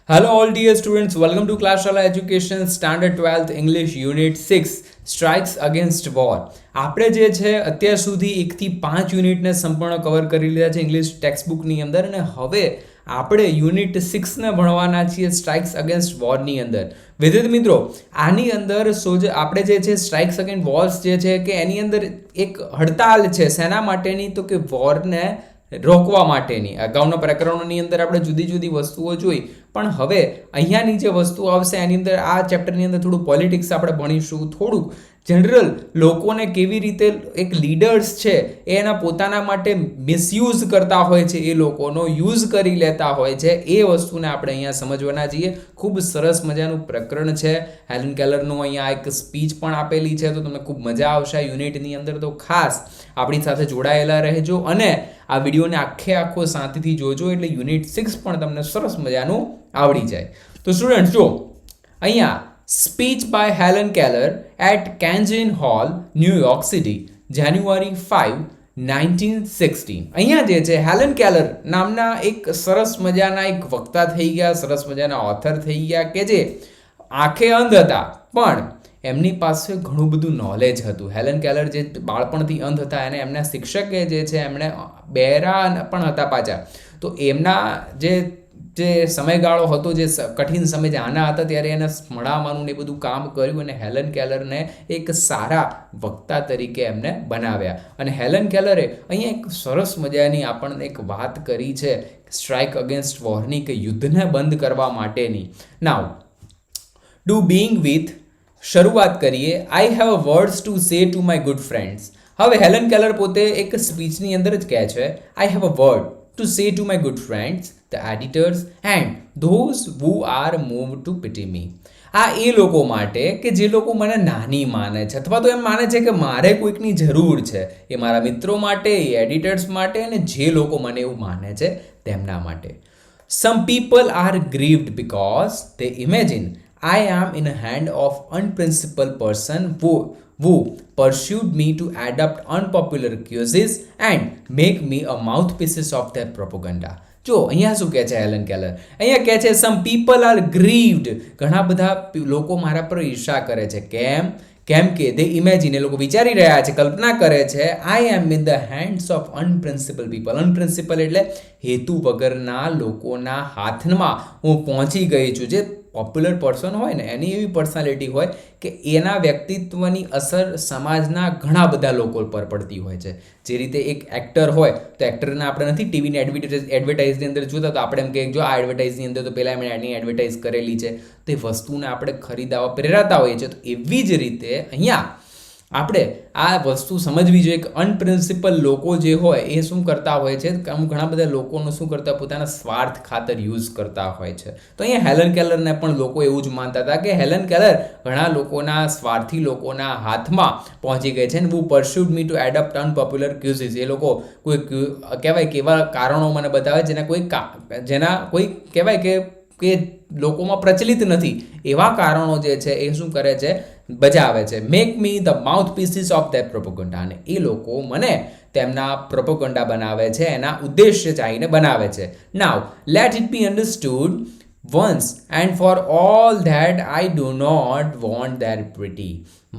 Hello all dear students, welcome to class Shala education standard 12th English unit 6 strikes against war. આપણે જે છે અત્યાર સુધી 1 થી 5 યુનિટને સંપૂર્ણ કવર કરી લીધા છે ઇંગ્લિશ ટેક્સ્ટ બુકની અંદર અને હવે આપણે યુનિટ 6 ને ભણવાના છીએ સ્ટ્રાઇક્સ અગેન્સ્ટ વોર ની અંદર. વિદ્યાર્થી મિત્રો, આની અંદર આપણે જે છે સ્ટ્રાઇક્સ અગેન્સ્ટ વોર્સ જે છે કે એની અંદર એક હડતાલ છે શેના માટેની, તો કે વોરને રોકવા માટેની. અગાઉના પ્રકરણોની અંદર આપણે જુદી જુદી વસ્તુઓ જોઈ, પણ હવે અહીંયાની જે વસ્તુ આવશે એની અંદર આ ચેપ્ટરની અંદર થોડું પોલિટિક્સ આપણે ભણીશું, થોડુંક જનરલ લોકોને કેવી રીતે એક લીડર્સ છે એ એના પોતાના માટે મિસયુઝ કરતા હોય છે, એ લોકોનો યુઝ કરી લેતા હોય છે, એ વસ્તુને આપણે અહીંયા સમજવાના છીએ. ખૂબ સરસ મજાનું પ્રકરણ છે. હેલન કેલરનું અહીંયા એક સ્પીચ પણ આપેલી છે, તો તમને ખૂબ મજા આવશે આ યુનિટની અંદર. તો ખાસ આપણી સાથે જોડાયેલા રહેજો અને આ વિડીયોને આખો શાંતિથી જોજો, એટલે યુનિટ 6 પણ તમને સરસ મજાનું આવડી જાય. તો સ્ટુડન્ટ જો અહીંયા speech by Helen Keller at Carnegie Hall, New York City, January 5, 1960. અહીંયા જે છે હેલન કેલર નામના એક સરસ મજાના એક વક્તા થઈ ગયા, સરસ મજાના ઓથર થઈ ગયા કે જે આંખે અંધ હતા પણ એમની પાસે ઘણું બધું નોલેજ હતું. હેલન કેલર જે બાળપણથી અંધ હતા અને એમના શિક્ષકે જે છે એમણે બહેરા પણ હતા પાછા, તો એમના જે સમયગાળો હતો, જે કઠિન સમય જે આના હતા ત્યારે એને મળાવવાનું ને બધું કામ કર્યું અને હેલન કેલરને એક સારા વક્તા તરીકે એમને બનાવ્યા. અને હેલન કેલરે અહીંયા એક સરસ મજાની આપણને એક વાત કરી છે સ્ટ્રાઇક અગેન્સ્ટ વોરની, કે યુદ્ધને બંધ કરવા માટેની. નાઉ ડુ બિંગ વિથ શરૂઆત કરીએ. I have words to say to my good friends. હવે હેલન કેલર પોતે એક સ્પીચની અંદર જ કહે છે આઈ have a word to say to my good friends, the editors and those who are moved to pity me. આ એ લોકો માટે કે જે લોકો મને નાની માને છે અથવા તો એમ માને છે કે મારે કોઈકની જરૂર છે, એ મારા મિત્રો માટે, એ એડિટર્સ માટે અને જે લોકો મને એવું માને છે તેમના માટે. Some people are grieved because they imagine I am in a hand of unprincipled person who pursued me to adopt unpopular causes and make me a mouthpieces of their propaganda. જો અહીંયા શું કહે છે હેલન કેલર, અહીંયા કહે છે some people are grieved, ઘણા બધા લોકો મારા પર ઈર્ષા કરે છે. કેમ કે they imagine, એ લોકો વિચારી રહ્યા છે, કલ્પના કરે છે, I am in the hands of unprincipled people. unprincipled એટલે હેતુ વગરના લોકોના હાથમાં હું પહોંચી ગઈ છું. જે પોપ્યુલર પર્સન હોય ને એની એવી પર્સનાલિટી હોય કે એના વ્યક્તિત્વની અસર સમાજના ઘણા બધા લોકો પર પડતી હોય છે. જે રીતે એક એક્ટર હોય તો એક્ટરને આપણે નથી ટીવીની એડવર્ટાઇઝની અંદર જોતા, તો આપણે એમ કે જો આ એડવર્ટાઇઝની અંદર તો પહેલાં એમણે એની એડવર્ટાઇઝ કરેલી છે, તો એ વસ્તુને આપણે ખરીદવા પ્રેરાતા હોઈએ છીએ. તો એવી જ રીતે અહીંયા આપણે આ વસ્તુ સમજવી જોઈએ કે અનપ્રિન્સિપલ લોકો જે હોય એ શું કરતા હોય છે, ઘણા બધા લોકોનું શું કરતા પોતાના સ્વાર્થ ખાતર યુઝ કરતા હોય છે. તો અહીંયા હેલન કેલરને પણ લોકો એવું જ માનતા હતા કે હેલન કેલર ઘણા લોકોના સ્વાર્થી લોકોના હાથમાં પહોંચી ગઈ છે. ને હું પરસ્યુડ મી ટુ એડપ્ટ અનપોપ્યુલર ક્યુઝિસ, એ લોકો કોઈ કહેવાય કે એવા કારણો મને બતાવે જેના કોઈ કહેવાય કે લોકોમાં પ્રચલિત નથી, એવા કારણો જે છે એ શું કરે છે, બજાવે છે. Make me the mouthpieces of that propaganda. અને એ લોકો મને તેમના પ્રોપોગન્ડા બનાવે છે, એના ઉદ્દેશ્ય ચાહીને બનાવે છે. નાવ let it be understood once and for all that I do not want their pretty.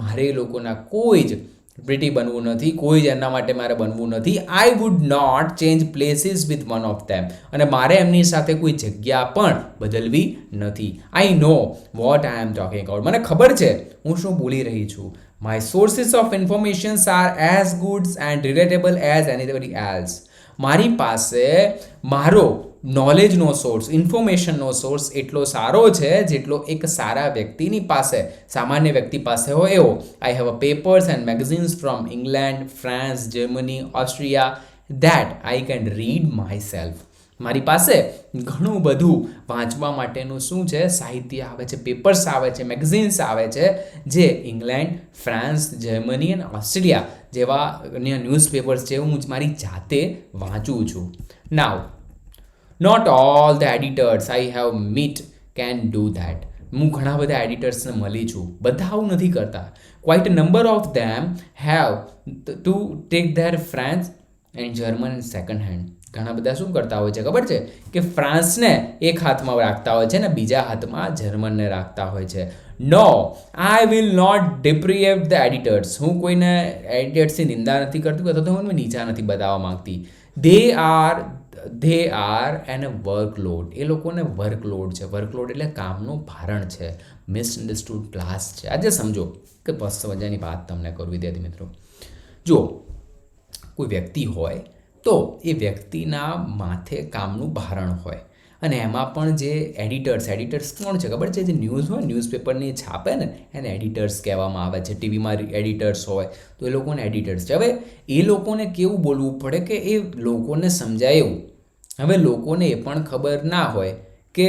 મારે લોકોના કોઈ જ પ્રિટી બનવું નથી, કોઈ જ એના માટે મારે બનવું નથી. I would not change places with one of them. અને મારે એમની સાથે કોઈ જગ્યા પણ બદલવી નથી. I know what I am talking about. મને ખબર છે હું શું બોલી રહી છું. My sources of information are as good and relatable as anybody else. મારી પાસે મારો નોલેજનો સોર્સ, ઇન્ફોર્મેશનનો સોર્સ એટલો સારો છે જેટલો એક સારા વ્યક્તિની પાસે, સામાન્ય વ્યક્તિ પાસે હોય એવો. I have a papers and magazines from England, France, Germany, Austria that I can read myself. મારી પાસે ઘણું બધું વાંચવા માટેનું શું છે, સાહિત્ય આવે છે, પેપર્સ આવે છે, મેગઝીન્સ આવે છે, જે ઇંગ્લેન્ડ, ફ્રાન્સ, જર્મની અને ઓસ્ટ્રેલિયા જેવા ન્યૂઝપેપર્સ છે હું મારી જાતે વાંચું છું. Now not all the editors I have met can do that. હું ઘણા બધા એડિટર્સને મળી છું, બધા આવું નથી કરતા. Quite a number of them have to take there French and German second hand. ઘણા બધા શું કરતા હોય છે ખબર છે કે ફ્રાન્સને એક હાથમાં રાખતા હોય છે ને બીજા હાથમાં જર્મનને રાખતા હોય છે. No, I will not depreciate the editors. હું કોઈને એડિટર્સની નિંદા નથી કરતી અથવા તો હું નીચા નથી બતાવવા માંગતી. they are an workload. એ લોકોને વર્કલોડ છે. વર્કલોડ એટલે કામનું ભારણ છે. મિસઅન્ડરસ્ટુડ ક્લાસ છે. આજે સમજો કે બસ મજાની વાત તમને કરું વિદ્યાર્થી મિત્રો. જો કોઈ વ્યક્તિ હોય તો એ વ્યક્તિના માથે કામનું ભારણ હોય અને એમાં પણ જે એડિટર્સ કોણ છે ખબર છે? જે ન્યૂઝ હોય, ન્યૂઝપેપરની છાપે ને એને એડિટર્સ કહેવામાં આવે છે. ટીવીમાં એડિટર્સ હોય તો એ લોકોને એડિટર્સ છે. હવે એ લોકોને કેવું બોલવું પડે કે એ લોકોને સમજાય એવું. હવે લોકોને એ પણ ખબર ના હોય કે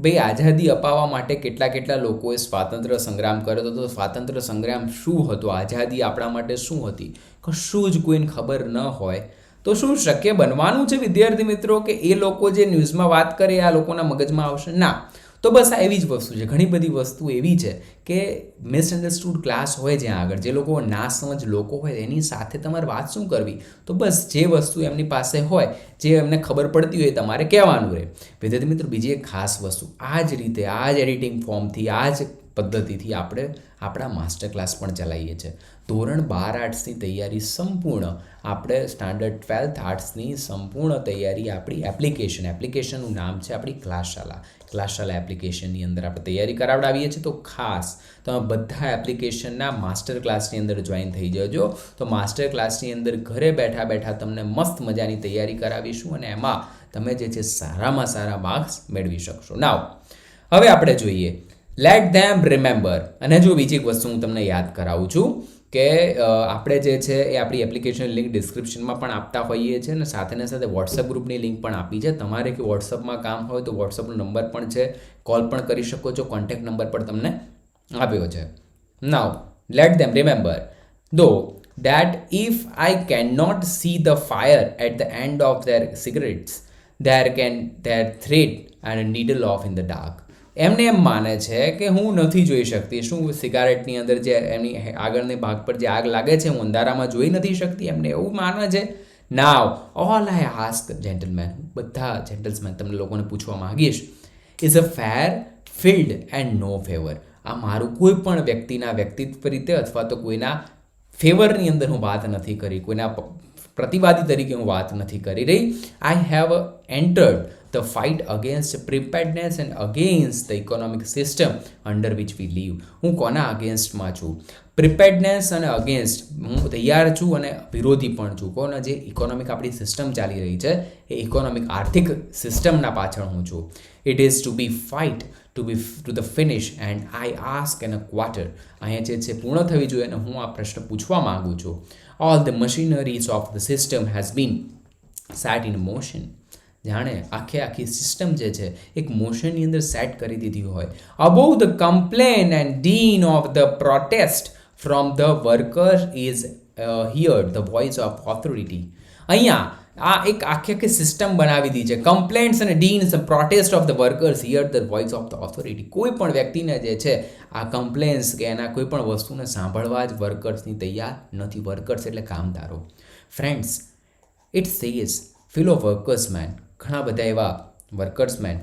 ભાઈ આઝાદી અપાવવા માટે કેટલા લોકોએ સ્વાતંત્ર્ય સંગ્રામ કર્યો હતો. તો સ્વાતંત્ર્ય સંગ્રામ શું હતો, આઝાદી આપણા માટે શું હતી, કશું જ કોઈને ખબર ન હોય તો શું શક્ય બનવાનું છે વિદ્યાર્થી મિત્રો કે એ લોકો જે ન્યૂઝમાં વાત કરે આ લોકોના મગજમાં આવશે? ના. તો બસ આ એવી જ વસ્તુ છે. ઘણી બધી વસ્તુ એવી છે કે મિસઅન્ડરસ્ટુડ ક્લાસ હોય જ્યાં આગળ, જે લોકો ના સમજ લોકો હોય એની સાથે તમારે વાત શું કરવી? તો બસ જે વસ્તુ એમની પાસે હોય, જે એમને ખબર પડતી હોય તમારે કહેવાનું રહે. વિદ્યાર્થી મિત્રો બીજી એક ખાસ વસ્તુ, આ જ રીતે આ જ એડિટિંગ ફોર્મથી આ જ પદ્ધતિથી આપણે આપણા માસ્ટર ક્લાસ પણ ચલાવીએ છીએ. ધોરણ 12 આર્ટ્સની તૈયારી સંપૂર્ણ, આપણે સ્ટાન્ડર્ડ 12th આર્ટ્સની સંપૂર્ણ તૈયારી આપણી એપ્લિકેશનનું નામ છે આપણી ક્લાસશાલા એપ્લિકેશનની અંદર આપણે તૈયારી કરાવડાવીએ છીએ. તો ખાસ તમે બધા એપ્લિકેશનના માસ્ટર ક્લાસની અંદર જોઈન થઈ જજો. તો માસ્ટર ક્લાસની અંદર ઘરે બેઠા તમને મસ્ત મજાની તૈયારી કરાવીશું અને એમાં તમે જે છે સારામાં સારા માર્ક્સ મેળવી શકશો. નાવ હવે આપણે જોઈએ લેટ ધેમ રિમેમ્બર. અને જો બીજી એક વસ્તુ હું તમને યાદ કરાવું છું કે આપણે જે છે એ આપણી એપ્લિકેશન લિંક ડિસ્ક્રિપ્શનમાં પણ આપતા હોઈએ છીએ અને સાથે વોટ્સઅપ ગ્રુપની લિંક પણ આપી છે. તમારે કે વોટ્સઅપમાં કામ હોય તો વોટ્સઅપનો નંબર પણ છે, કોલ પણ કરી શકો છો, કોન્ટેક્ટ નંબર પણ તમને આપ્યો છે. નાવ લેટ ધેમ રિમેમ્બર ધો that if I cannot see the fire at the end of their cigarettes, their thread and a needle off in the dark. એમને એમ માને છે કે હું નથી જોઈ શકતી શું સિગારેટની અંદર જે એની આગળની ભાગ પર જે આગ લાગે છે હું અંધારામાં જોઈ નથી શકતી, એમને એવું માને છે. Now all I ask gentlemen, બધા જેન્ટલમેન તમને લોકોને પૂછવા માંગીશ, is a fair field and no favour. આ મારું કોઈ પણ વ્યક્તિના વ્યક્તિત્વ રીતે અથવા તો કોઈના ફેવરની અંદર હું વાત નથી કરી, કોઈના પ્રતિવાદી તરીકે હું વાત નથી કરી રહી. I have entered the fight against preparedness and against the economic system under which we live. હું કોના અગેન્સ્ટમાં છું? પ્રિપેર્ડનેસ અને અગેન્સ્ટ હું તૈયાર છું અને વિરોધી પણ છું. કોના? જે ઇકોનોમિક આપણી સિસ્ટમ ચાલી રહી છે એ ઇકોનોમિક આર્થિક સિસ્ટમના પાછળ હું છું. It is to be fight to the finish and I ask an a quarter. અહીંયા જે છે પૂર્ણ થવી જોઈએ અને હું આ પ્રશ્ન પૂછવા માગું છું. All the machineries of the system has been set in motion. જાણે આખી સિસ્ટમ જે છે એક મોશનની અંદર સેટ કરી દીધી હોય. Above the complain and din of the protest from the workers is hear the voice of authority. અહીંયા આ એક આખી સિસ્ટમ બનાવી દીધી છે. કમ્પ્લેન્ટ્સ અને deans protest of the workers here the voice of the authority. કોઈ પણ વ્યક્તિને જે છે આ કમ્પ્લેન્ટ્સ કે એના કોઈ પણ વસ્તુને સાંભળવા જ વર્કર્સની તૈયાર નથી. વર્કર્સ એટલે કામદારો. ફ્રેન્ડ્સ, ઇટ સેઝ ફિલો વર્કર્સમેન, ઘણા બધા એવા વર્કર્સમેન,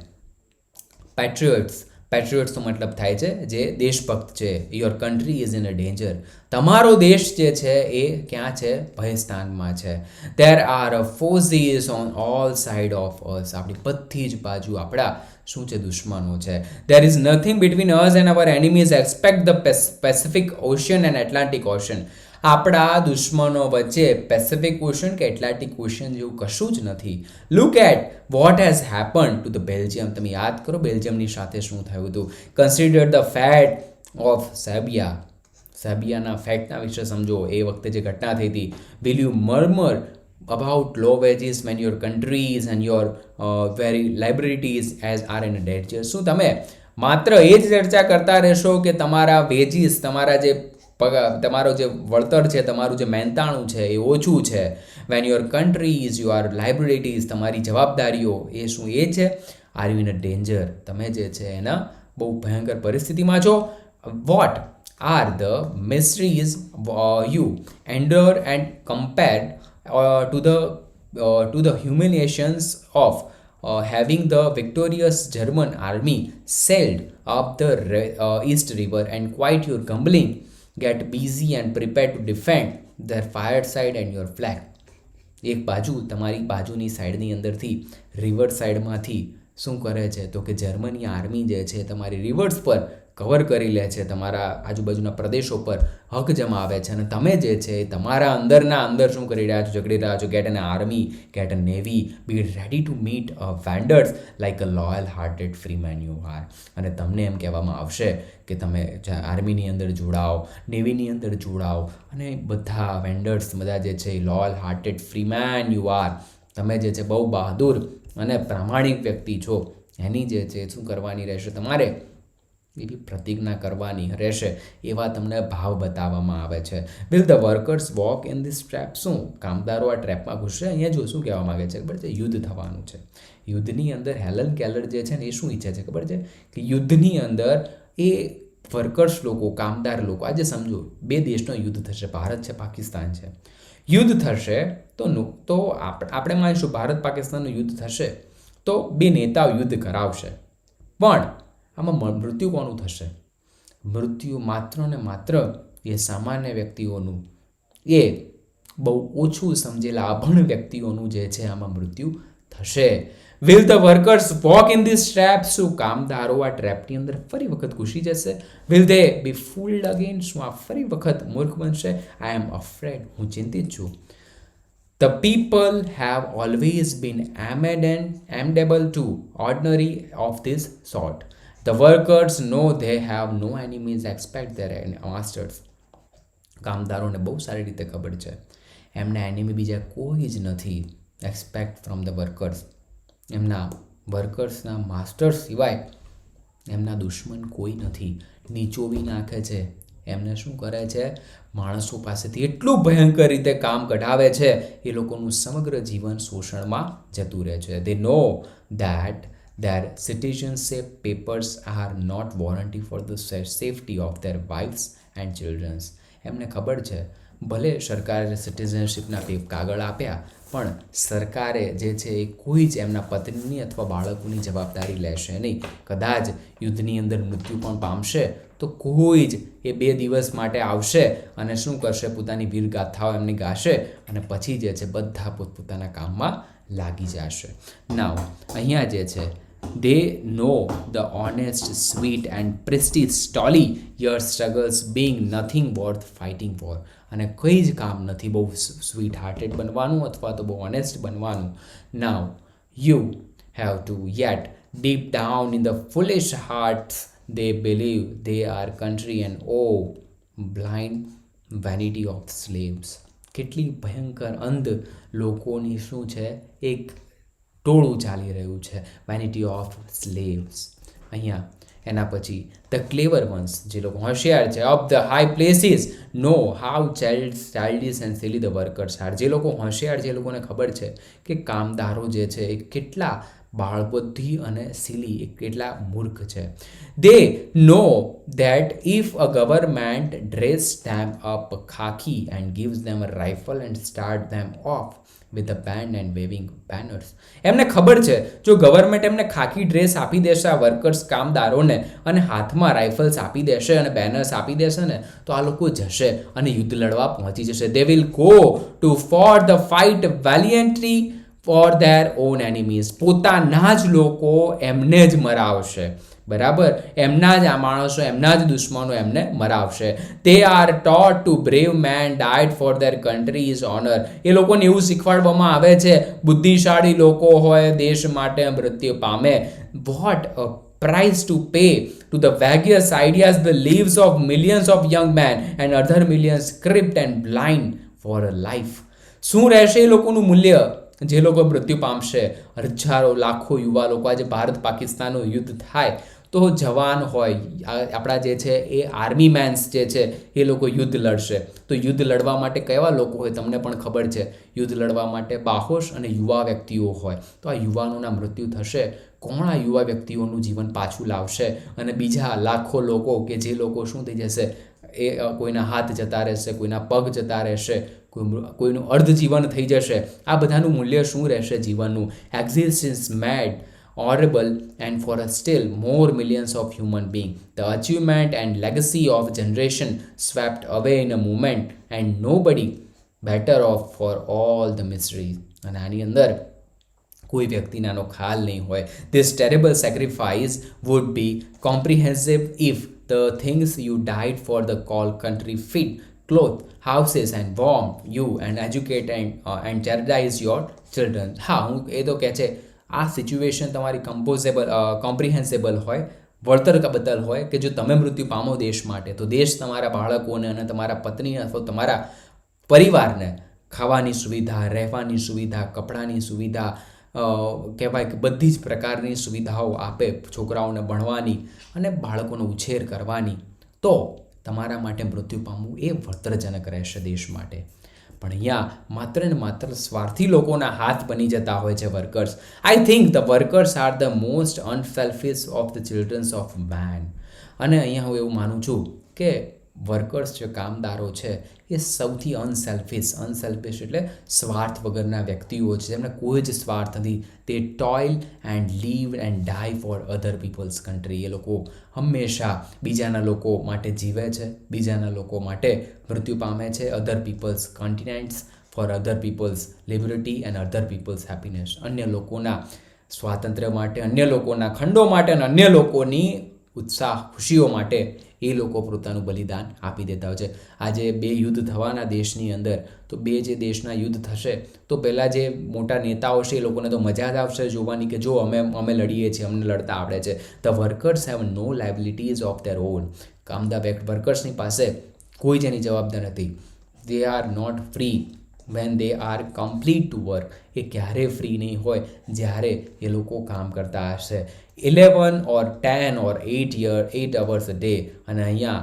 પેટ્રિયોટ્સનો મતલબ થાય છે જે દેશભક્ત છે. Your country is in a danger. તમારો દેશ જે છે એ ક્યાં છે? ભયસ્થાનમાં છે. There are forces on all side of us. આપણી બધી જ બાજુ આપણા શું છે? દુશ્મનો છે. There is nothing between us and our enemies except the Pacific Ocean and Atlantic Ocean. આપણા દુશ્મનો વચ્ચે પેસિફિક ઓશન કે એટલાન્ટિક ઓશન જેવું કશું જ નથી. Look at what has happen to the Belgium. તમે યાદ કરો બેલ્જિયમની સાથે શું થયું હતું. કન્સિડર ધ ફેટ ઓફ સેબિયાના ફેક્ટના વિશે સમજો. એ વખતે જે ઘટના થઈ હતી. Will you murmur about low wages when your countries and your very liabilities as are in a danger. શું તમે માત્ર એ જ ચર્ચા કરતા રહેશો કે તમારા વેજીસ, તમારો જે વળતર છે, તમારું જે મહેનતાણું છે એ ઓછું છે. When your countries, your liabilities, તમારી જવાબદારીઓ એ શું એ છે? Are you in a danger. તમે જે છે એના બહુ ભયંકર પરિસ્થિતિમાં છો. What are the miseries you endure and compared to the to the humiliations of having the victorious German army sailed up the East River and quite your grumbling, get busy and prepare to defend their fireside and your flag. એક બાજુ તમારી બાજુની સાઈડની અંદરથી river સાઈડમાંથી શું કરે છે તો કે જર્મની આર્મી જે છે તમારી રિવર્સ પર કવર કરી લે છે, તમારા આજુબાજુના પ્રદેશો પર હક જમાવે છે, અને તમે જે છે તમારા અંદરના અંદર શું કરી રહ્યા છો, ઝઘડી રહ્યા છો. Get an army, get a navy, be ready to meet vendors like a loyal hearted free man you are. અને તમને એમ કહેવામાં આવશે કે તમે આર્મીની અંદર જોડાઓ, નેવીની અંદર જોડાઓ, અને બધા વેન્ડર્સ બધા જે છે loyal hearted free man you are, તમે જે છે બહુ બહાદુર અને પ્રામાણિક વ્યક્તિ છો, એની જે છે શું કરવાની રહેશે, તમારે એવી પ્રતિજ્ઞા કરવાની રહેશે, એવા તમને ભાવ બતાવવામાં આવે છે. Will the workers walk in this trap? શું કામદારો આ ટ્રેપમાં ઘૂસશે? અહીંયા જો શું કહેવા માગે છે ખબર છે, યુદ્ધ થવાનું છે. યુદ્ધની અંદર હેલન કેલર જે છે ને એ શું ઈચ્છે છે ખબર છે કે યુદ્ધની અંદર એ વર્કર્સ લોકો, કામદાર લોકો, આજે સમજો બે દેશનો યુદ્ધ થશે, ભારત છે, પાકિસ્તાન છે. યુદ્ધ થશે તો આપણે માનીશું ભારત પાકિસ્તાનનું યુદ્ધ થશે તો બે નેતાઓ યુદ્ધ કરાવશે, પણ આમાં મૃત્યુ કોનું થશે? મૃત્યુ માત્ર ને માત્ર એ સામાન્ય વ્યક્તિઓનું, એ બહુ ઓછું સમજેલા અભણ વ્યક્તિઓનું જે છે આમાં મૃત્યુ થશે. Will the workers walk in this trap? શું કામદારો આ ટ્રેપની અંદર ફરી વખત ઘૂસી જશે? Will they be fooled again? શું આ ફરી વખત મૂર્ખ બનશે? આઈ એમ અફ્રેડ, હું ચિંતિત છું. The people have always been amenable to ordinary of this sort. The workers know they have no enemies except their masters. કામદારોને બહુ સારી રીતે ખબર છે એમના એનિમી બીજા કોઈ જ નથી, એક્સપેક્ટ ફ્રોમ ધ વર્કર્સ. એમના વર્કર્સના માસ્ટર્સ સિવાય એમના દુશ્મન કોઈ નથી. નીચોવી નાખે છે એમને, શું કરે છે, માણસો પાસેથી એટલું ભયંકર રીતે કામ કઢાવે છે, એ લોકોનું સમગ્ર જીવન શોષણમાં જતું રહે છે. They know that their citizenship papers are not warranty for the safety of their wives and children. એમને ખબર છે ભલે સરકારે સિટીઝનશીપના કાગળ આપ્યા, પણ સરકારે જે છે એ કોઈ જ એમના પત્નીની અથવા બાળકોની જવાબદારી લેશે નહીં. કદાચ યુદ્ધની અંદર મૃત્યુ પણ પામશે તો કોઈ જ એ 2 દિવસ માટે આવશે અને શું કરશે, પોતાની વીર ગાથાઓ એમની ગાશે અને પછી જે છે બધા પોતપોતાના કામમાં લાગી જશે. નાવ અહીંયા જે છે they know the honest, sweet and prestige stolly your struggles being nothing worth fighting for. અને કંઈ જ કામ નથી બહુ સ્વીટ હાર્ટેડ બનવાનું અથવા તો બહુ ઓનેસ્ટ બનવાનું. Now you have to yet deep down in the foolish hearts they believe they are country and oh blind vanity of slaves. કેટલી ભયંકર અંધ લોકોની શું છે એક ટોળું ચાલી રહ્યું છે, વેનિટી ઓફ સ્લેવ્સ. અહીંયા એના પછી ધ ક્લેવર વન્સ, જે લોકો હોશિયાર છે, of the high places know how childish and silly the workers are. જે લોકો હોશિયાર છે એ લોકોને ખબર છે કે કામદારો જે છે એ કેટલા બાળબુદ્ધિ અને સિલી, એ કેટલા મૂર્ખ છે. દે નો that if a government dress them up khaki and gives them a rifle and start them off with a band and waving banners. એમને ખબર છે જો ગવર્મેન્ટ એમને ખાકી ડ્રેસ આપી દેશે આ વર્કર્સ કામદારોને, અને હાથમાં રાઇફલ્સ આપી દેશે અને બેનર્સ આપી દેશે ને, તો આ લોકો જશે અને યુદ્ધ લડવા પહોંચી જશે. They will go to for the fight valiantly for their own enemies. પોતાના જ લોકો એમને જ મરાવશે, બરાબર, એમના જ આ માણસો, એમના જ દુશ્મનો એમને મરાવશે. They are taught to brave man died for their country's honor. એ લોકોને એવું શીખવાડવામાં આવે છે બુદ્ધિશાળી લોકો હોય દેશ માટે મૃત્યુ પામે. What a price to pay to the vaguest ideas, the lives of millions of young men and other millions crippled and blind for a life. શું રહેશે એ લોકોનું મૂલ્ય જે લોકો મૃત્યુ પામશે? હજારો લાખો યુવા લોકો, આજે ભારત પાકિસ્તાનનું યુદ્ધ થાય તો જવાન હોય, આપણા જે છે એ આર્મી મેન્સ જે છે એ લોકો યુદ્ધ લડશે. તો યુદ્ધ લડવા માટે કેવા લોકો હોય તમને પણ ખબર છે, યુદ્ધ લડવા માટે બાહોશ અને યુવા વ્યક્તિઓ હોય. તો આ યુવાનોના મૃત્યુ થશે, કોણ આ યુવા વ્યક્તિઓનું જીવન પાછું લાવશે? અને બીજા લાખો લોકો કે જે લોકો શું થઈ જશે, કોઈના હાથ જતા રહેશે, કોઈના પગ જતા રહેશે, કોઈનું અર્ધજીવન થઈ જશે. આ બધાનું મૂલ્ય શું રહેશે જીવનનું? Existence made horrible and for a still more millions of human beings. The achievement and legacy of generation swept away in a moment and nobody better off for all the miseries. અને આની અંદર કોઈ વ્યક્તિનો આનો ખ્યાલ નહીં હોય. This terrible sacrifice would be comprehensive if the things you died for the call country fit, clothes, houses and warm you and educate and chastise your children. હા, હું એ તો કહે છે આ સિચ્યુએશન તમારી કોમ્પ્રિહેન્સેબલ હોય, વળતર બદલ હોય કે જો તમે મૃત્યુ પામો દેશ માટે, તો દેશ તમારા બાળકોને અને તમારા પત્ની અથવા તમારા પરિવારને ખાવાની સુવિધા, રહેવાની સુવિધા, કપડાની સુવિધા, કહેવાય કે બધી જ પ્રકારની સુવિધાઓ આપે, છોકરાઓને ભણવાની અને બાળકોનો ઉછેર કરવાની, તો તમારા માટે મૃત્યુ પામવું એ વળતરજનક રહેશે દેશ માટે. પણ અહીંયા માત્ર ને માત્ર સ્વાર્થી લોકોના હાથ બની જતા હોય છે workers. I think the workers are the most unselfish of the childrens of men. અને અહીંયા હું એવું માનું છું કે વર્કર્સ જે કામદારો છે એ સૌથી અનસેલ્ફિશ એટલે સ્વાર્થ વગરના વ્યક્તિઓ છે, જેમને કોઈ જ સ્વાર્થ નથી. તે toil and live and die for other people's country. એ લોકો હંમેશા બીજાના લોકો માટે જીવે છે, બીજાના લોકો માટે મૃત્યુ પામે છે. Other people's continents for other people's liberty and other people's happiness. અન્ય લોકોના સ્વાતંત્ર્ય માટે, અન્ય લોકોના ખંડો માટે અને અન્ય લોકોની ઉત્સાહ, ખુશીઓ માટે એ લોકો પોતાનું બલિદાન આપી દેતા હોય છે. આજે 2 યુદ્ધ થવાના દેશની અંદર, તો 2 જે દેશના યુદ્ધ થશે તો પહેલાં જે મોટા નેતાઓ છે એ લોકોને તો મજા જ આવશે જોવાની કે જો અમે લડીએ છીએ, અમને લડતા આવડે છે. The workers have no liabilities of their own. વર્કર્સની પાસે કોઈ જ એની જવાબદાર નથી. They are not free when they are complete to work. એ ક્યારેય ફ્રી નહીં હોય જ્યારે એ લોકો કામ કરતા હશે 11 or 10 or 8 hours a day. અને અહીંયા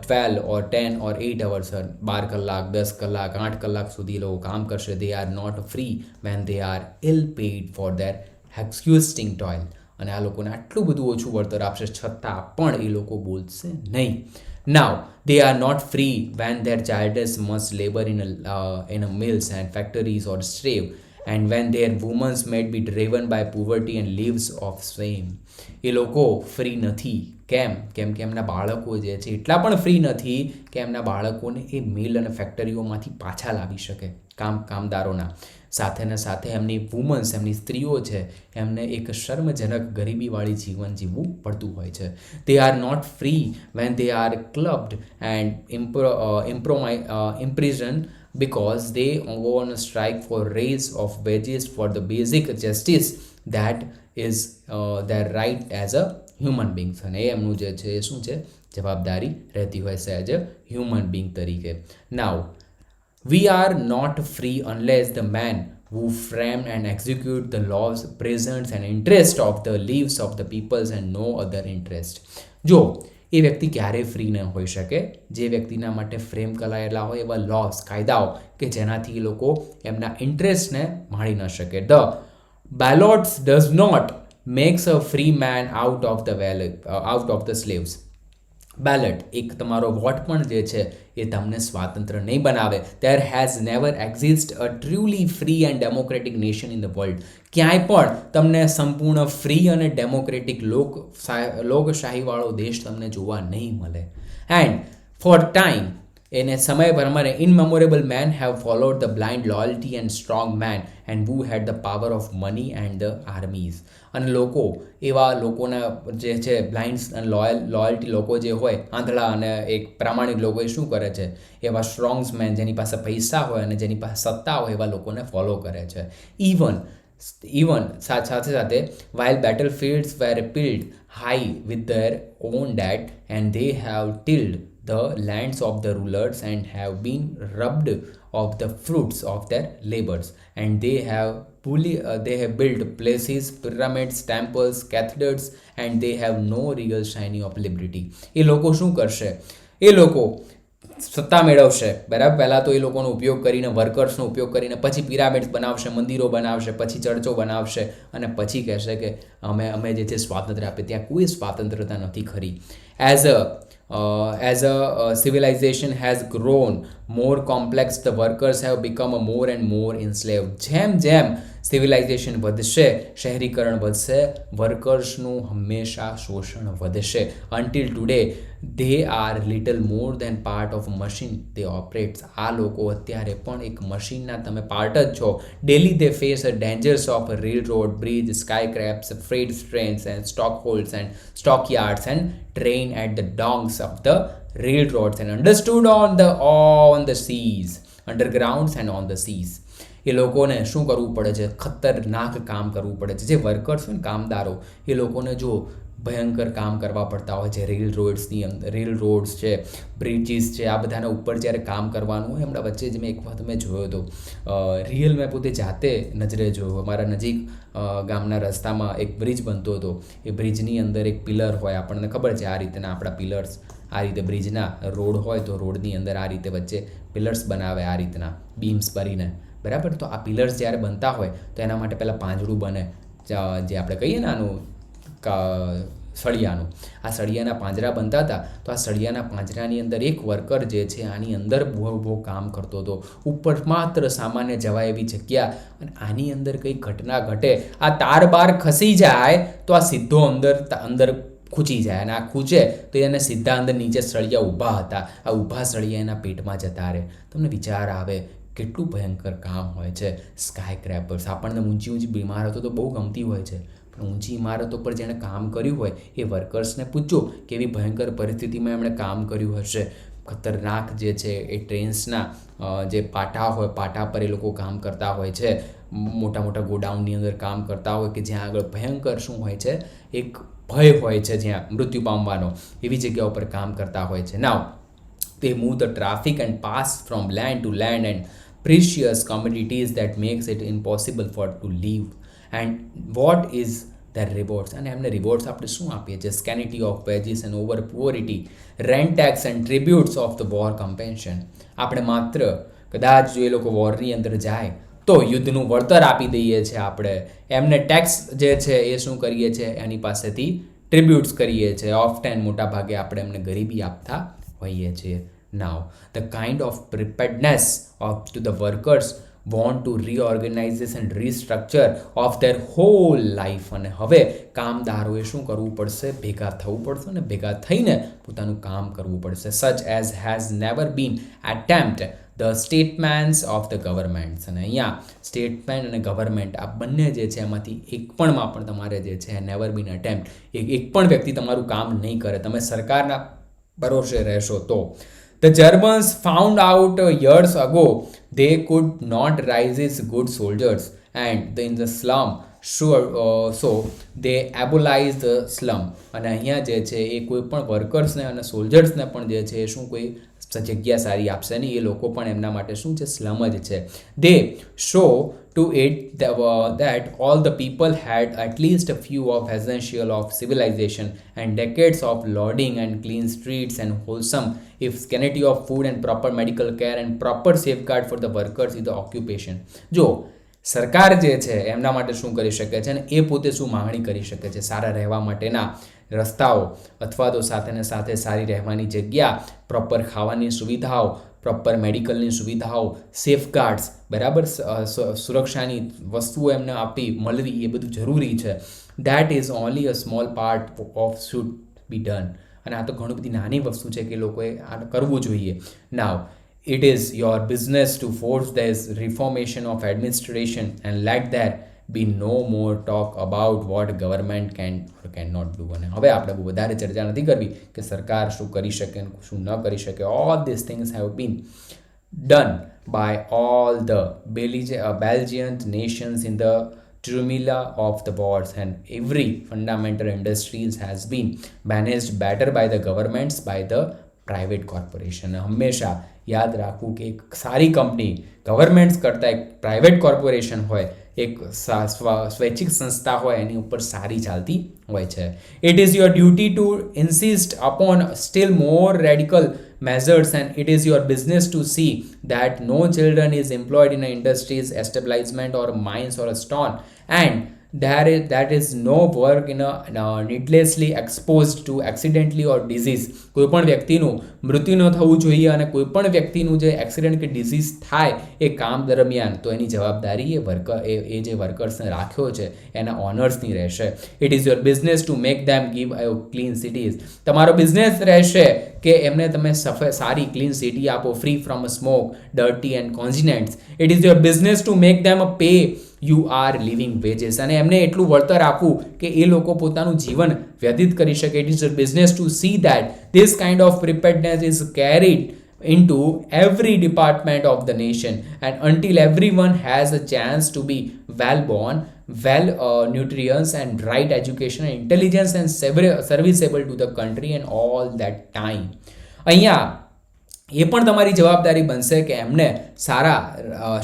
12 or 10 or 8 hours, 12 કલાક, 10 કલાક, 8 કલાક સુધી એ લોકો કામ કરશે. They are not free when they are ill paid for their exhausting toil. અને આ લોકોને આટલું બધું ઓછું વળતર આપશે છતાં પણ એ લોકો બોલશે નહીં. Now, they are not free when their children must labor in a mills and factories or slave, and when their women may be driven by poverty and lives of shame. એ લોકો ફ્રી નથી. કેમ કે એમના બાળકો જે છે એટલા પણ ફ્રી નથી કે એમના બાળકોને એ મિલ અને ફેક્ટરીઓમાંથી પાછા લાવી શકે કામદારોના. સાથે ને સાથે એમની વુમન્સ, એમની સ્ત્રીઓ છે, એમને એક શર્મજનક ગરીબીવાળી જીવન જીવવું પડતું હોય છે. They are not free when they are clubbed and imprisoned because they go on a strike for raise of wages for the basic justice that is their right as a human beings. અને એમનું જે છે એ શું છે, જવાબદારી રહેતી હોય છે એઝ અ હ્યુમન બિંગ તરીકે. નાવ we are not free unless the man who frame and execute the laws presents an interest of the lives of the peoples and no other interest. જો એ વ્યક્તિ ક્યારેય ફ્રી ન હોઈ શકે જે વ્યક્તિના માટે ફ્રેમ કરાયેલા હોય એવા લોસ, કાયદાઓ કે જેનાથી એ લોકો એમના ઇન્ટરેસ્ટને માણી ન શકે. The ballots does not makes a free man out of the slaves. Ballot, એક તમારો વોટ પણ જે છે એ તમને સ્વાતંત્ર્ય નહીં બનાવે. There has never exist a truly free and democratic nation in the world. ક્યાંય પણ તમને સંપૂર્ણ ફ્રી અને ડેમોક્રેટિક લોકશાહીવાળો દેશ તમને જોવા નહીં મળે. એન્ડ ફોર ટાઈમ, એને સમય પ્રમાણે immemorial men have followed the blind loyalty and strong men and who had the power of money and the armies. અને લોકો, એવા લોકોના જે છે બ્લાઇન્ડ અને લોયલ્ટી લોકો જે હોય, આંધળા અને એક પ્રામાણિક લોકો, એ શું કરે છે, એવા સ્ટ્રોંગ્સ મેન જેની પાસે પૈસા હોય અને જેની પાસે સત્તા હોય એવા લોકોને ફોલો કરે છે. ઇવન સાથે while battlefields were built high with their own debt and they have tilled the lands of the rulers and have been robbed of the fruits of their labors, and they have built places, pyramids, temples, cathedrals, and they have no real shining of liberty. એ લોકો શું કરશે? એ લોકો સત્તા મેળવશે, બરાબર. પહેલાં તો એ લોકોનો ઉપયોગ કરીને, વર્કર્સનો ઉપયોગ કરીને પછી પિરામિડ્સ બનાવશે, મંદિરો બનાવશે, પછી ચર્ચો બનાવશે અને પછી કહેશે કે અમે જે છે સ્વાતંત્ર્ય આપે. ત્યાં કોઈ સ્વાતંત્રતા નથી ખરી. As a as a civilization has grown more complex, the workers have become more and more enslaved. જેમ સિવિલાઇઝેશન વધશે, શહેરીકરણ વધશે, વર્કર્સનું હંમેશા શોષણ વધશે. until today they are little more than part of a machine they operate. આ લોકો અત્યારે પણ એક મશીનના તમે પાર્ટ જ છો. daily they face the dangers of a railroad, bridge, skyscrapers, freight trains and stockholds and stockyards and train at the donks of the railroads and understood on the seas, undergrounds and on the seas. એ લોકોને શું કરવું પડે છે? ખતરનાક કામ કરવું પડે છે. જે વર્કર્સ હોય ને, કામદારો, એ લોકોને જો ભયંકર કામ કરવા પડતા હોય છે. રેલ રોડ્સ છે, બ્રિજીસ છે, આ બધાના ઉપર જ્યારે કામ કરવાનું હોય. હમણાં વચ્ચે જ મેં એક વખત મેં જોયો હતો, રિયલ મેં પોતે જાતે નજરે જોયો. અમારા નજીક ગામના રસ્તામાં એક બ્રિજ બનતો હતો. એ બ્રિજની અંદર એક પિલર હોય, આપણને ખબર છે આ રીતના આપણા પિલર્સ, આ રીતે બ્રિજના રોડ હોય તો રોડની અંદર આ રીતે વચ્ચે પિલર્સ બનાવે, આ રીતના બીમ્સ ભરીને, બરાબર. તો આ પિલર્સ જ્યારે બનતા હોય તો એના માટે પહેલાં પાંજરું બને, જે આપણે કહીએ ને આનું સળિયાનું. આ સળિયાના પાંજરા બનતા હતા. તો આ સળિયાના પાંજરાની અંદર એક વર્કર જે છે આની અંદર બહુ કામ કરતો હતો. ઉપર માત્ર સામાન્ય જવાય એવી જગ્યા, અને આની અંદર કંઈ ઘટના ઘટે, આ તાર બાર ખસી જાય તો આ સીધો અંદર ખૂંચી જાય, અને આ ખૂંચે તો એને સીધા અંદર નીચે સળિયા ઊભા હતા, આ ઊભા સળિયા એના પેટમાં જતા રહે. તમને વિચાર આવે કેટલું ભયંકર કામ હોય છે. સ્કાય ક્રેપર્સ, આપણને ઊંચી ઇમારતો તો બહુ ગમતી હોય છે, પણ ઊંચી ઇમારતો પર જેણે કામ કર્યું હોય એ વર્કર્સને પૂછજો કેવી ભયંકર પરિસ્થિતિમાં એમણે કામ કર્યું હશે. ખતરનાક જે છે એ ટ્રેન્સના જે પાટા હોય, પાટા પર એ લોકો કામ કરતા હોય છે. મોટા મોટા ગોડાઉનની અંદર કામ કરતા હોય કે જ્યાં આગળ ભયંકર શું હોય છે, એક ભય હોય છે જ્યાં મૃત્યુ પામવાનો, એવી જગ્યા ઉપર કામ કરતા હોય છે. નાવ they move the traffic and pass from land to land and precious commodities that makes it impossible for to live. And what is their rewards? અને એમને રિવોર્ડ્સ આપણે શું આપીએ છીએ? scarcity of wages and over poverty, rent tax and tributes of the war compensation. આપણે માત્ર કદાચ જો એ લોકો વોરની અંદર જાય તો યુદ્ધનું વળતર આપી દઈએ છીએ આપણે એમને. ટેક્સ જે છે એ શું કરીએ છીએ? એની પાસેથી ટ્રિબ્યુટ્સ કરીએ છીએ. ઓફટેન મોટા ભાગે આપણે એમને ગરીબી આપતા હોઈએ છીએ. Now the kind of preparedness to the workers want to reorganize this and restructure of their whole life. અને હવે કામદારોએ શું કરવું પડશે? ભેગા થવું પડશે અને ભેગા થઈને પોતાનું કામ કરવું પડશે. such as has never been attempt the statements of the governments. અને અહીંયા સ્ટેટમેન્ટ અને ગવર્મેન્ટ આ બંને જે છે એમાંથી એક પણમાં પણ તમારે જે છે નેવર બીન અટેમ્પ્ટ, એક પણ વ્યક્તિ તમારું કામ નહીં કરે, તમે સરકારના ભરોસે રહેશો તો. The Germans found out years ago they could not rise as good soldiers and in the slum, so they abolished the slum. અને અહીંયા જે છે એ કોઈ પણ વર્કર્સને અને સોલ્જર્સને પણ જે છે એ શું કોઈ જગ્યા સારી આપશે નહીં, એ લોકો પણ એમના માટે શું છે? સ્લમ જ છે. They show to it that all the people had at least a few of essential of civilization and decades of lording and clean streets and wholesome if scarcity of food and proper medical care and proper safeguard for the workers is the occupation. જો સરકાર જે છે એમના માટે શું કરી શકે છે અને એ પોતે શું માંગણી કરી શકે છે? સારા રહેવા માટેના રસ્તાઓ, અથવા તો સાથે ને સાથે સારી રહેવાની જગ્યા, પ્રોપર ખાવાની સુવિધાઓ, પ્રોપર મેડિકલની સુવિધાઓ, સેફગાર્ડ્સ, બરાબર, સુરક્ષાની વસ્તુઓ એમને આપી મળવી, એ બધું જરૂરી છે. That is only a small part of should be done. અને આ તો ઘણી બધી નાની વસ્તુ છે કે લોકોએ આ કરવું જોઈએ. નાવ it is your business to force this reformation of administration and let there be no more talk about what government can or cannot do. અને હવે આપણે બહુ વધારે ચર્ચા નથી કરવી કે સરકાર શું કરી શકે શું ન કરી શકે. all these things have been done by all the Belgian nations in the turmoil of the wars, and every fundamental industries has been managed better by the governments, by the private corporation. હંમેશા યાદ રાખવું કે એક સારી company governments કરતાં એક private corporation હોય, એક સ્વૈચ્છિક સંસ્થા હોય, એની ઉપર સારી ચાલતી હોય છે. It is your duty two insist upon steel more radical measures, and it is your business to see that no children is employed in industries, establishment or mines or a stone, and that is no work in a needlessly exposed to accidentally or disease. કોઈપણ વ્યક્તિનું મૃત્યુ ન થવું જોઈએ અને કોઈપણ વ્યક્તિનું જે એક્સિડન્ટ કે ડિઝીઝ થાય એ કામ દરમિયાન તો એની જવાબદારી એ જે વર્કર્સને રાખ્યો છે એના ઓનર્સની રહેશે. It is your business to make them give a clean cities. તમારો બિઝનેસ રહેશે કે એમને તમે સારી ક્લીન સિટી આપો, free from smoke, dirty and continents. It is your business to make them a pay you are living wages, અને એમને એટલું વળતર આપવું કે એ લોકો પોતાનું જીવન વ્યતીત કરી શકે. It is your business to see that this kind of preparedness is carried into every department of the nation, and until everyone has a chance to be well born, well nutrients and right education and intelligence and serviceable to the country and all that time. અહીંયા એ પણ તમારી જવાબદારી બનશે કે એમને સારા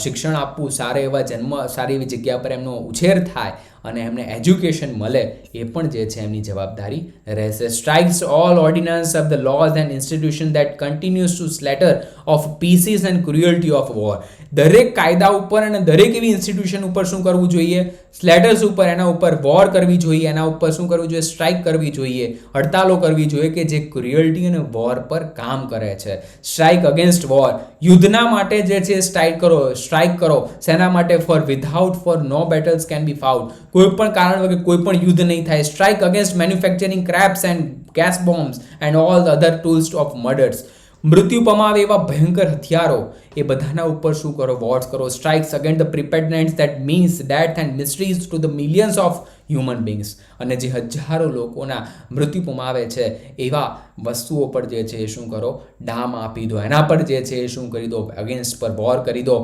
શિક્ષણ આપવું, સારા એવા સારી એવી જગ્યા પર એમનો ઉછેર થાય અને એમને એજ્યુકેશન મળે, એ પણ જે છે એમની જવાબદારી રહેશે. Strikes all ordinance of the laws and institution that continues to slaughter of pieces and cruelty of war. દરેક કાયદા ઉપર અને દરેક એવી ઇન્સ્ટિટ્યુશન ઉપર શું કરવું જોઈએ? સ્લેટર્સ ઉપર, એના ઉપર વોર કરવી જોઈએ, એના ઉપર શું કરવું જોઈએ? સ્ટ્રાઇક કરવી જોઈએ, હડતાલો કરવી જોઈએ કે જે ક્રુઅલ્ટી અને વોર પર કામ કરે છે. સ્ટ્રાઇક અગેન્સ્ટ વોર, યુદ્ધના માટે જે છે સ્ટ્રાઇક કરો. શેના માટે? For no battles can be fought. કોઈ પણ કારણ વગર કોઈ પણ યુદ્ધ નહીં થાય. Strike against manufacturing craps and gas bombs and all the other tools of murders. મૃત્યુ પમાવે એવા ભયંકર હથિયારો, એ બધાના ઉપર શું કરો? વોર્સ કરો. Strikes against the preparedness that means death and miseries to the millions of human beings. અને જે હજારો લોકોના મૃત્યુ પમાવે છે એવા વસ્તુઓ પર જે છે એ શું કરો? ડામ આપી દો. એના પર જે છે એ શું કરી દો? અગેન્સ્ટ પર વોર કરી દો.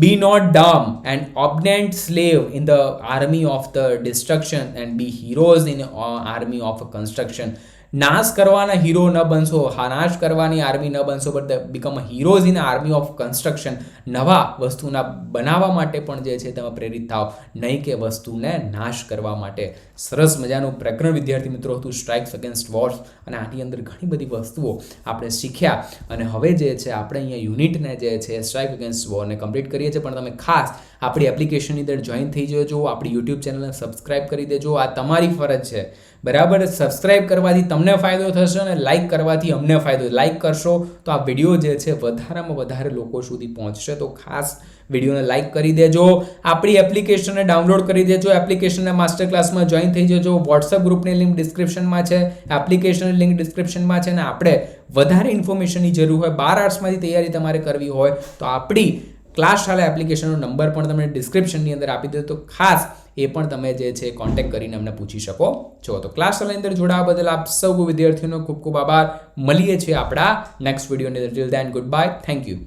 Be not dumb and obedient slave in the army of the destruction and be heroes in the army of construction. નાશ કરવાના હીરો ન બનશો, નાશ કરવાની આર્મી ન બનશો, but become a heroes in army of construction. નવા વસ્તુના બનાવવા માટે પણ જે છે તમે પ્રેરિત થાવ, નહીં કે વસ્તુને નાશ કરવા માટે. સરસ મજાનું પ્રકરણ વિદ્યાર્થી મિત્રો હતું સ્ટ્રાઇક્સ અગેન્સ્ટ વોર્સ, અને આની અંદર ઘણી બધી વસ્તુઓ આપણે શીખ્યા. અને હવે જે છે આપણે અહીંયા યુનિટને જે છે સ્ટ્રાઇક અગેન્સ્ટ વોરને કમ્પ્લીટ કરીએ છીએ. પણ તમે ખાસ આપણી એપ્લિકેશનની અંદર જોઈન થઈ જજો, આપણી યુટ્યુબ ચેનલને સબસ્ક્રાઇબ કરી દેજો. આ તમારી ફરજ છે, બરાબર? સબસ્ક્રાઇબ કરવાથી તમને ફાયદો થશે અને લાઇક કરવાથી અમને ફાયદો. લાઇક કરશો તો આ વિડીયો જે છે વધારેમાં વધારે લોકો સુધી પહોંચશે. તો ખાસ વિડીયોને લાઇક કરી દેજો, આપણી એપ્લિકેશનને ડાઉનલોડ કરી દેજો, એપ્લિકેશનના માસ્ટર ક્લાસમાં જોઈન થઈ જજો. વોટ્સઅપ ગ્રુપની લિંક ડિસ્ક્રિપ્શનમાં છે, એપ્લિકેશનની લિંક ડિસ્ક્રિપ્શનમાં છે. અને આપણે વધારે ઇન્ફોર્મેશનની જરૂર હોય, 12 આર્ટ્સમાંથી તૈયારી તમારે કરવી હોય તો આપણી ક્લાસ શાળા એપ્લિકેશનનો નંબર પણ તમને ડિસ્ક્રિપ્શનની અંદર આપી દો. તો ખાસ એ પણ તમે જે છે કોન્ટેક્ટ કરીને અમને પૂછી શકો છો. તો ક્લાસ શાળાની અંદર જોડાવા બદલ આપ સૌ વિદ્યાર્થીઓનો ખૂબ ખૂબ આભાર. મળીએ છીએ આપણા નેક્સ્ટ વિડીયોની અંદર. Till then good bye. Thank you.